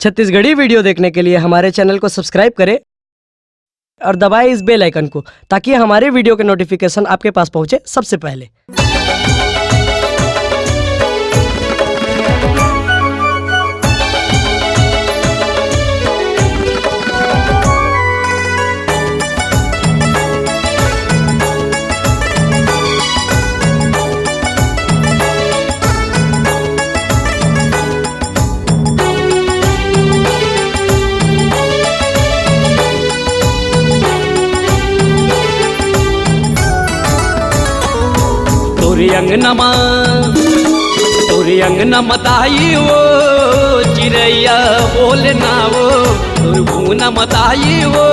Chhattisgarhi video देखने के लिए हमारे चैनल को सब्सक्राइब करें और दबाएं इस बेल आइकन को, ताकि हमारे वीडियो के नोटिफिकेशन आपके पास पहुंचे सबसे पहले। तोरी अंगना मताई वो चिड़ैया बोले ना वो, तोर भूना मताई वो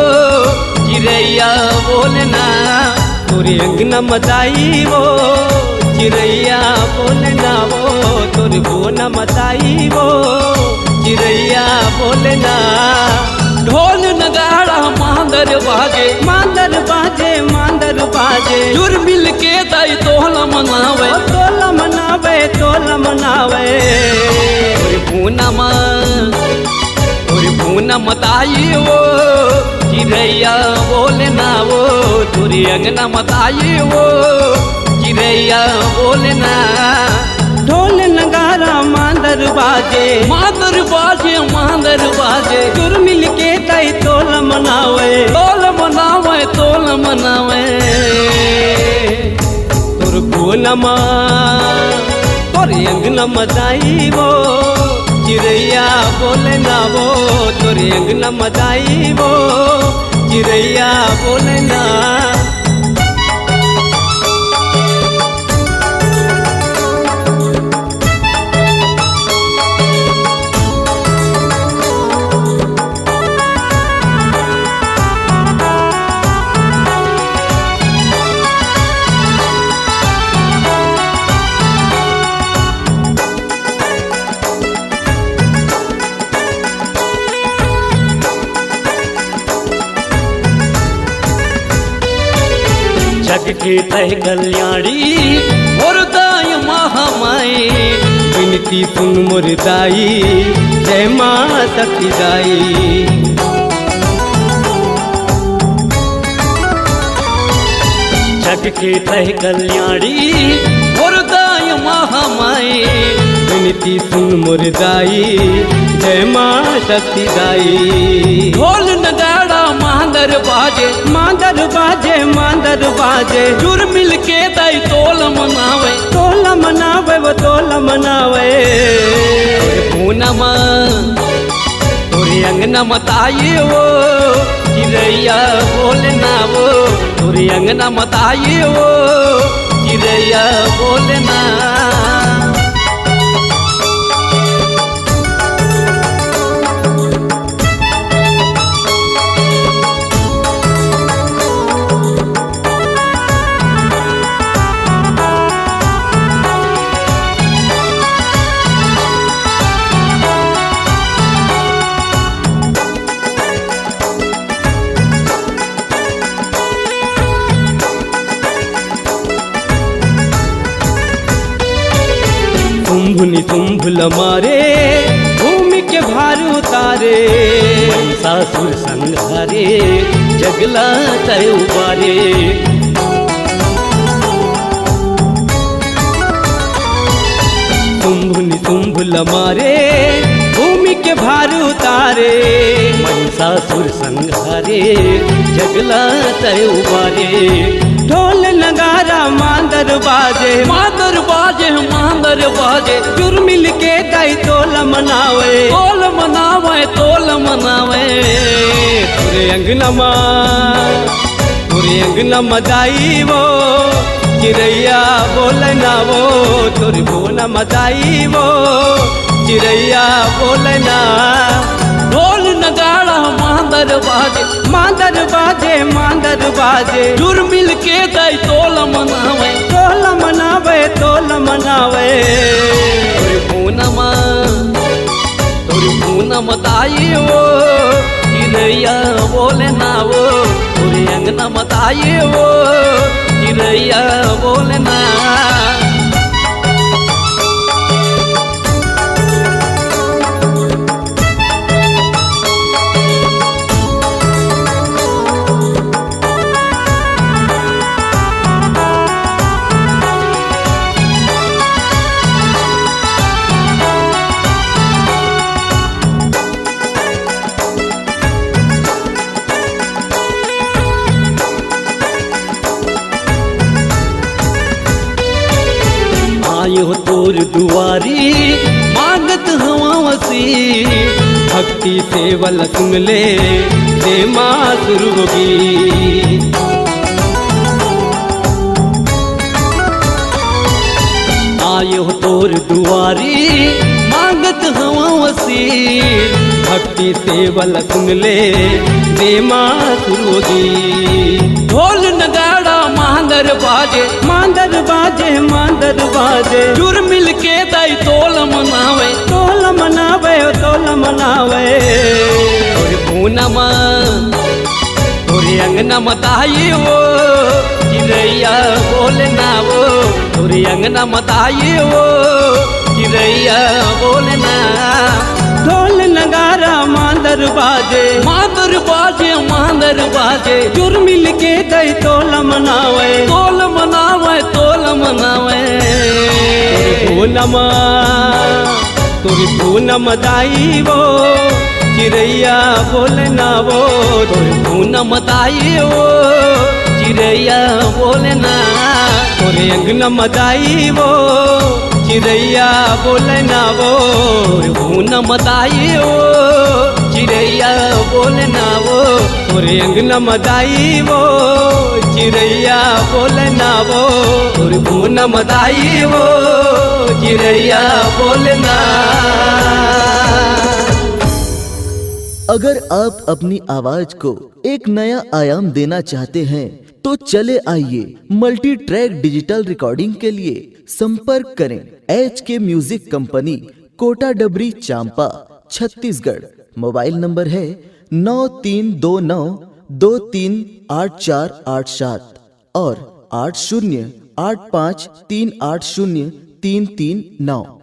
चिड़ैया बोले ना, तोरी अंगना मताई वो चिड़ैया बोले ना वो, तोर भूना मताई वो चिड़ैया बोले ना। ढोल नगाड़ा मांदर बाजे, मांदर बाजे, मांदर बाजे, जुर मिल के दाई तोला मनावे, तोला मनावे, तोला मनावे। तोरी पूना मताई वो चिड़ैया बोले ना वो, तोरी अंगना मताई वो चिड़ैया बोले ना। ढोल नगारा मांदर बाजे, मांदर बाजे, मांदर बाजे, जुर मिल के ताई तोल मनावे, तोल मनावे, तोल मनावे। तोर पूनमा तोर अंगना मताई वो चिड़ैया बोले ना वो, तोर अंगना मताई वो चिड़ैया बोले ना। जग के तह कल्याणी मोर दाई महामाई, विनती सुन मोर दाई जय माँ सखी दाई। जग के तह कल्याणी मोर दाई महामाई, विनती सुन मोर दाई जय माँ शक्ति दाई। ढोल नगाड़ा मांदर बाजे, मांदर बाजे, मांदर बाजे, जुर मिल के दाई तोल मनावे, तोल मनावे, वो तोल मनावे। पूनमा तोरी अंगना मताई वो चिड़ैया बोले ना वो, तोरी अंगना मताई वो चिड़ैया बोले ना। तुम्भुनि तुम्भुल मारे भूमि के भार उतारे, सासुर संघारे जगला तय उबारे। तुम्भुनि तुम्भुल मारे भूमि के भार उतारे, सासुर संघारे जगला तय उबारे। ढोल नगारा मांदर बाजे, मांदर बाजे, मांदर बाजे, जुर मिल के दाई तोल मनावे, तोल मनावे, तोल मनावे। तोरे अंगना मदाई वो चिड़ैया बोले ना वो, तोरी भूना मदाई वो चिड़ैया बोले ना। ढोल नगाड़ा मांदर बाजे, मांदर बाजे, मांदर बाजे, जुर मिल के दाई तोल मनावे, तोल मनावे, तोल मनावे। तोरी पूनमा दाई वो चिड़ैया बोले ना वो, तोरी अंगना मताई वो चिड़ैया बोले ना। भक्ति सेवल सुन ले दे माँ शुरू होगी। आए हो तोर दुआरी मांगत हवा वसीर, भक्ति सेवल सुन ले दे माँ शुरू होगी। ढोल नगाड़ा मांदर बाजे मांदर बाजे मांदर बाजे, जुर मिल के दाई तोल मनावे तोल मनावे तोल मनावे। और पूनमा तोरे अंगना मताई वो चिरैया बोले ना वो, तोरे अंगना मताई वो चिरैया बोले ना। ढोल नगारा मांदर बाजे मांदर बाजे मांदर बाजे, जुर मिल के दई तोल मनावे तोल मनावे तोल मनावे। पूनमा तोरी पूनम दाई वो चिरैया बोले ना वो, तोरी पूनम दाई वो चिरैया बोले ना। तोरे अंगना मदाई वो चिरैया बोले ना वो, पूनम दाई वो चिरैया बोले ना वो। तोरे अंगना मदाई वो चिरैया बोले ना वो, तोरे पूनम दाई वो चिरैया बोले ना। अगर आप अपनी आवाज को एक नया आयाम देना चाहते हैं तो चले आइए मल्टी ट्रैक डिजिटल रिकॉर्डिंग के लिए संपर्क करें HK म्यूजिक कंपनी, कोटा डबरी, चांपा, छत्तीसगढ़। मोबाइल नंबर है 9329238487 और 8085380339।